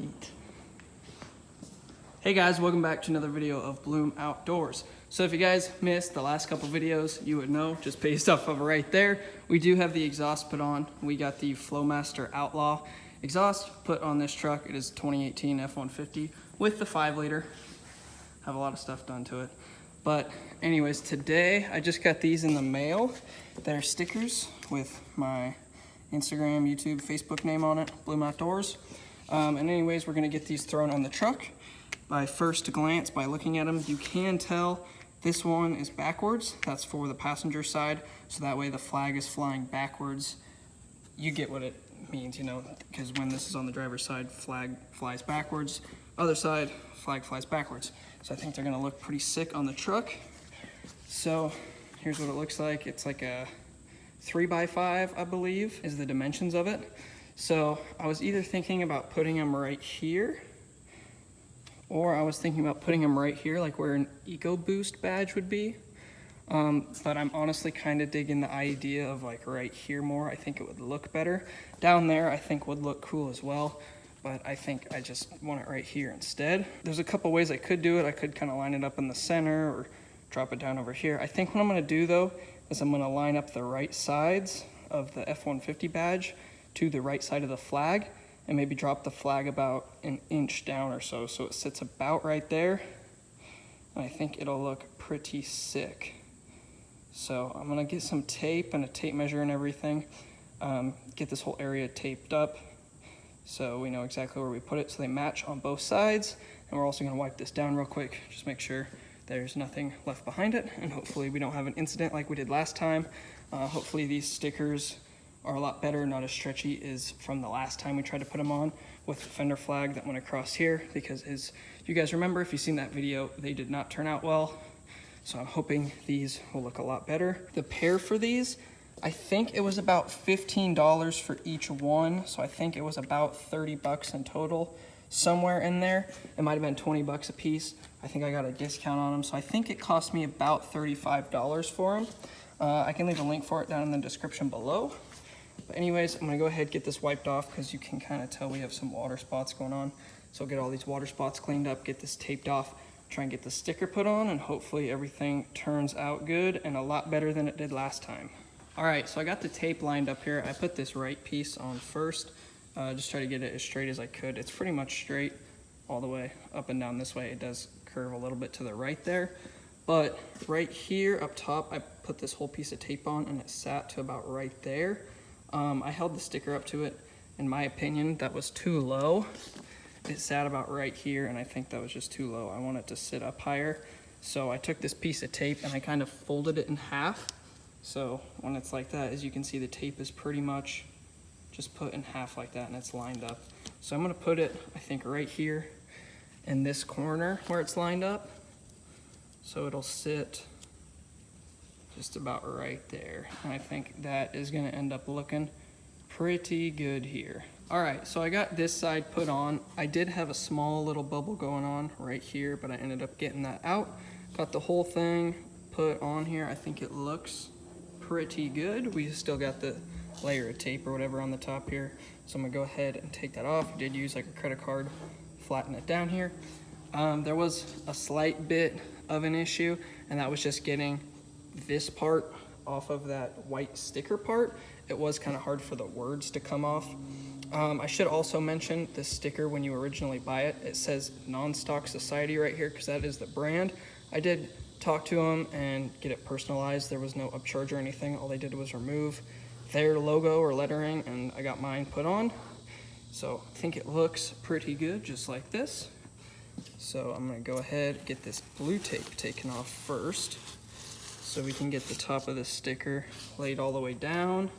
Neat. Hey guys, welcome back to another video of Bloom Outdoors. So if you guys missed the last couple videos, you would know just based off of right there, we do have the exhaust put on. We got the Flowmaster Outlaw exhaust put on this truck. It is 2018 F-150 with the 5-liter. Have a lot of stuff done to it. But anyways, today I just got these in the mail. They're stickers with my Instagram, YouTube, Facebook name on it, Bloom Outdoors. And anyways, we're gonna get these thrown on the truck. By first glance, by looking at them, you can tell this one is backwards. That's for the passenger side, so that way the flag is flying backwards. You get what it means, you know, because when this is on the driver's side, flag flies backwards. Other side, flag flies backwards. So I think they're gonna look pretty sick on the truck. So here's what it looks like. It's like a 3x5, I believe, is the dimensions of it. So I was either thinking about putting them right here, or I was thinking about putting them right here, like where an EcoBoost badge would be. But I'm honestly kind of digging the idea of like right here more. I think it would look better. Down there, I think would look cool as well. But I think I just want it right here instead. There's a couple ways I could do it. I could kind of line it up in the center or drop it down over here. I think what I'm gonna do though, is I'm gonna line up the right sides of the F-150 badge to the right side of the flag, and maybe drop the flag about an inch down or so it sits about right there. And I think it'll look pretty sick. So I'm gonna get some tape and a tape measure and everything, get this whole area taped up so we know exactly where we put it so they match on both sides. And we're also gonna wipe this down real quick, just make sure there's nothing left behind it, and hopefully we don't have an incident like we did last time. Hopefully these stickers are a lot better, not as stretchy as from the last time we tried to put them on with the Fender flag that went across here, because as you guys remember, if you've seen that video, they did not turn out well. So I'm hoping these will look a lot better. The pair for these, I think it was about $15 for each one. So I think it was about 30 bucks in total, somewhere in there. It might've been 20 bucks a piece. I think I got a discount on them. So I think it cost me about $35 for them. I can leave a link for it down in the description below. But anyways, I'm gonna go ahead and get this wiped off because you can kind of tell we have some water spots going on. So I'll get all these water spots cleaned up, get this taped off, try and get the sticker put on, and hopefully everything turns out good and a lot better than it did last time. All right, so I got the tape lined up here. I put this right piece on first, just try to get it as straight as I could. It's pretty much straight all the way up and down this way. It does curve a little bit to the right there. But right here up top, I put this whole piece of tape on and it sat to about right there. I held the sticker up to it. In my opinion, that was too low. It sat about right here, and I think that was just too low. I want it to sit up higher. So I took this piece of tape and I kind of folded it in half. So when it's like that, as you can see, the tape is pretty much just put in half like that, and it's lined up. So I'm gonna put it, I think, right here in this corner where it's lined up. So it'll sit just about right there. And I think that is gonna end up looking pretty good here. All right, so I got this side put on. I did have a small little bubble going on right here, but I ended up getting that out. Got the whole thing put on here. I think it looks pretty good. We still got the layer of tape or whatever on the top here. So I'm gonna go ahead and take that off. I did use like a credit card, flatten it down here. There was a slight bit of an issue, and that was just getting this part off of that white sticker part. It was kind of hard for the words to come off. I should also mention this sticker, when you originally buy it, it says Non-Stock Society right here, because that is the brand. I did talk to them and get it personalized. There was no upcharge or anything. All they did was remove their logo or lettering, and I got mine put on. So I think it looks pretty good, just like this. So I'm gonna go ahead and get this blue tape taken off first, so we can get the top of the sticker laid all the way down.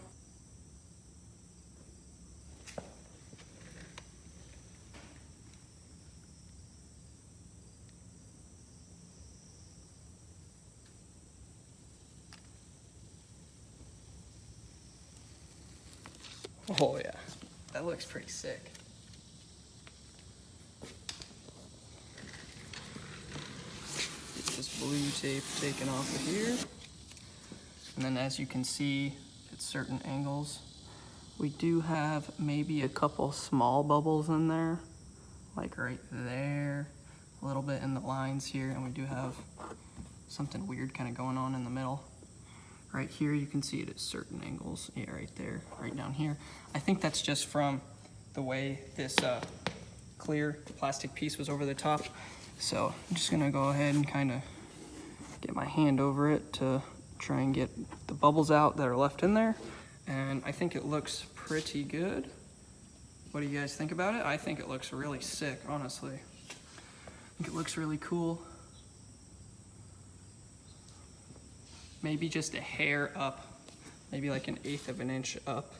Oh yeah, that looks pretty sick. Get this blue tape taken off of here. And then as you can see, at certain angles, we do have maybe a couple small bubbles in there. like right there, a little bit in the lines here, and we do have something weird kind of going on in the middle. Right here, you can see it at certain angles. Yeah, right there, right down here. I think that's just from the way this clear plastic piece was over the top. So I'm just gonna go ahead and kind of get my hand over it to try and get the bubbles out that are left in there. And I think it looks pretty good. What do you guys think about it? I think it looks really sick, honestly. I think it looks really cool. Maybe just a hair up, maybe like 1/8 of an inch up.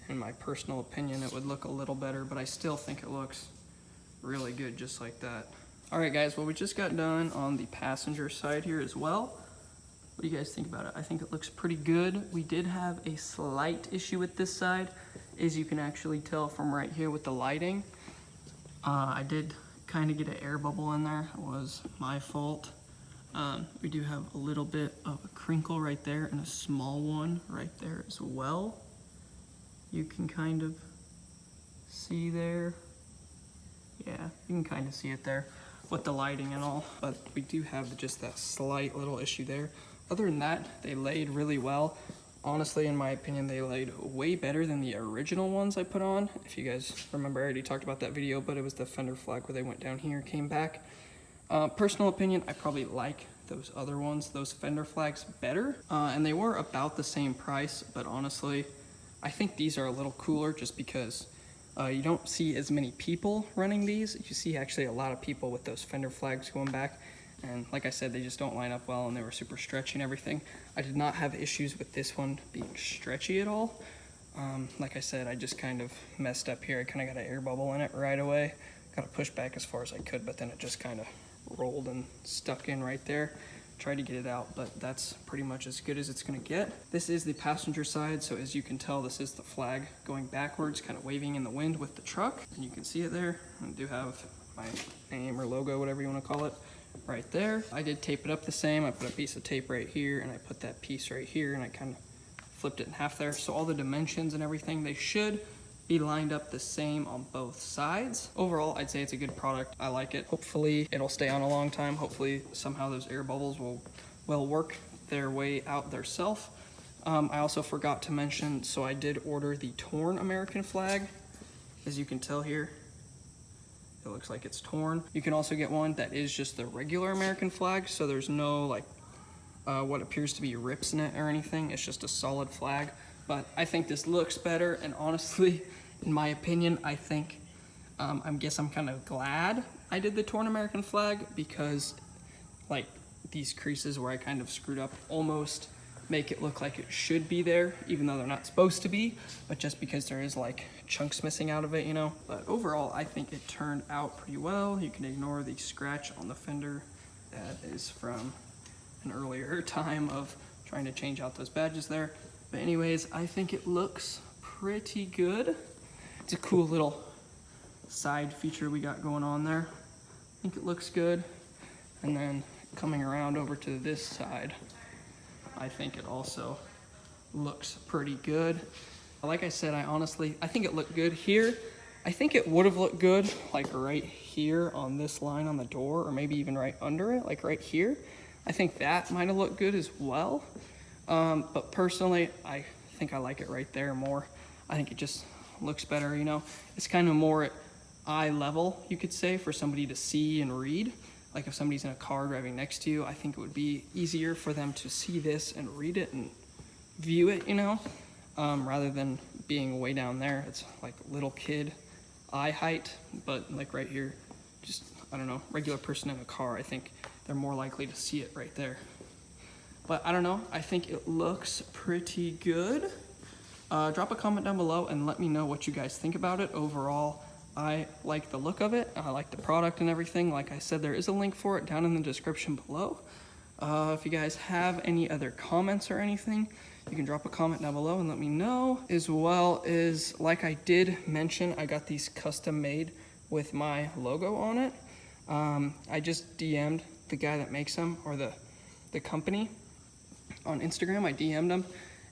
In my personal opinion, it would look a little better, but I still think it looks really good just like that. All right, guys, well, we just got done on the passenger side here as well. What do you guys think about it? I think it looks pretty good. We did have a slight issue with this side, as you can actually tell from right here with the lighting. I did kind of get an air bubble in there. It was my fault. We do have a little bit of a crinkle right there and a small one right there as well. You can kind of see there. Yeah, you can kind of see it there with the lighting and all, but we do have just that slight little issue there. Other than that, they laid really well. Honestly, in my opinion, they laid way better than the original ones I put on. If you guys remember, I already talked about that video, but it was the fender flag where they went down here, came back. Personal opinion, I probably like those other ones, those fender flags, better. And they were about the same price, but honestly, I think these are a little cooler just because you don't see as many people running these. You see actually a lot of people with those fender flags going back. And like I said, they just don't line up well and they were super stretchy and everything. I did not have issues with this one being stretchy at all. Like I said, I just kind of messed up here. I kind of got an air bubble in it right away. Got to push back as far as I could, but then it just kind of rolled and stuck in right there. Tried to get it out, but that's pretty much as good as it's gonna get. This is the passenger side, so as you can tell, this is the flag going backwards, kind of waving in the wind with the truck. And you can see it there. I do have my name or logo, whatever you want to call it, right there. I did tape it up the same. I put a piece of tape right here, and I put that piece right here, and I kind of flipped it in half there. So all the dimensions and everything, they should be lined up the same on both sides. Overall, I'd say it's a good product. I like it. Hopefully it'll stay on a long time. Hopefully somehow those air bubbles will work their way out theirself. I also forgot to mention, so I did order the torn American flag. As you can tell here, it looks like it's torn. You can also get one that is just the regular American flag, so there's no like what appears to be rips in it or anything. It's just a solid flag. But I think this looks better, and honestly, in my opinion, I think, I guess I'm kind of glad I did the torn American flag, because like these creases where I kind of screwed up almost make it look like it should be there, even though they're not supposed to be, but just because there is like chunks missing out of it, you know. But overall, I think it turned out pretty well. You can ignore the scratch on the fender. That is from an earlier time of trying to change out those badges there. But anyways, I think it looks pretty good. It's a cool little side feature we got going on there. I think it looks good. And then coming around over to this side, I think it also looks pretty good. Like I said, I think it looked good here. I think it would have looked good like right here on this line on the door, or maybe even right under it, like right here. I think that might have looked good as well. But personally, I think I like it right there more. I think it just looks better, you know. It's kind of more at eye level, you could say, for somebody to see and read. Like if somebody's in a car driving next to you, I think it would be easier for them to see this and read it and view it, you know, rather than being way down there. It's like little kid eye height, but like right here, just, I don't know, regular person in a car, I think they're more likely to see it right there. But I don't know, I think it looks pretty good. Drop a comment down below and let me know what you guys think about it. Overall, I like the look of it. I like the product and everything. Like I said, there is a link for it down in the description below. If you guys have any other comments or anything, you can drop a comment down below and let me know. As well as, like I did mention, I got these custom made with my logo on it. I just DM'd the guy that makes them, or the company, on Instagram. I DM'd him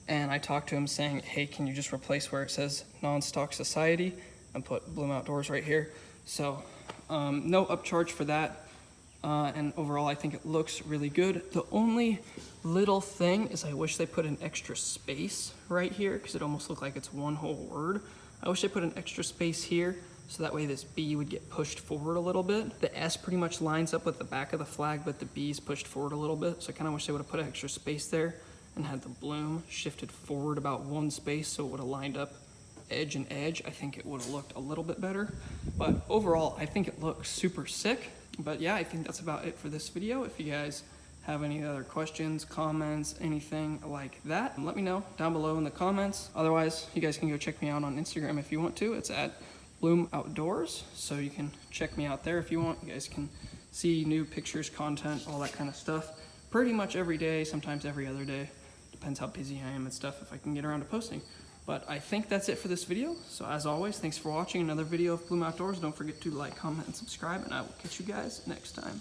and I talked to him saying, hey, can you just replace where it says Non-Stock Society and put Bloom Outdoors right here? So no upcharge for that. And overall, I think it looks really good. The only little thing is I wish they put an extra space right here because it almost looked like it's one whole word. I wish they put an extra space here so that way this B would get pushed forward a little bit. The S pretty much lines up with the back of the flag, but the B is pushed forward a little bit. So I kind of wish they would have put an extra space there and had the bloom shifted forward about one space so it would have lined up edge and edge. I think it would have looked a little bit better. But overall, I think it looks super sick. But yeah, I think that's about it for this video. If you guys have any other questions, comments, anything like that, let me know down below in the comments. Otherwise, you guys can go check me out on Instagram if you want to. It's at Bloom Outdoors, so you can check me out there if you want. You guys can see new pictures, content, all that kind of stuff pretty much every day, sometimes every other day. Depends how busy I am and stuff, if I can get around to posting. But I think that's it for this video. So as always, thanks for watching another video of Bloom Outdoors. Don't forget to like, comment, and subscribe, and I will catch you guys next time.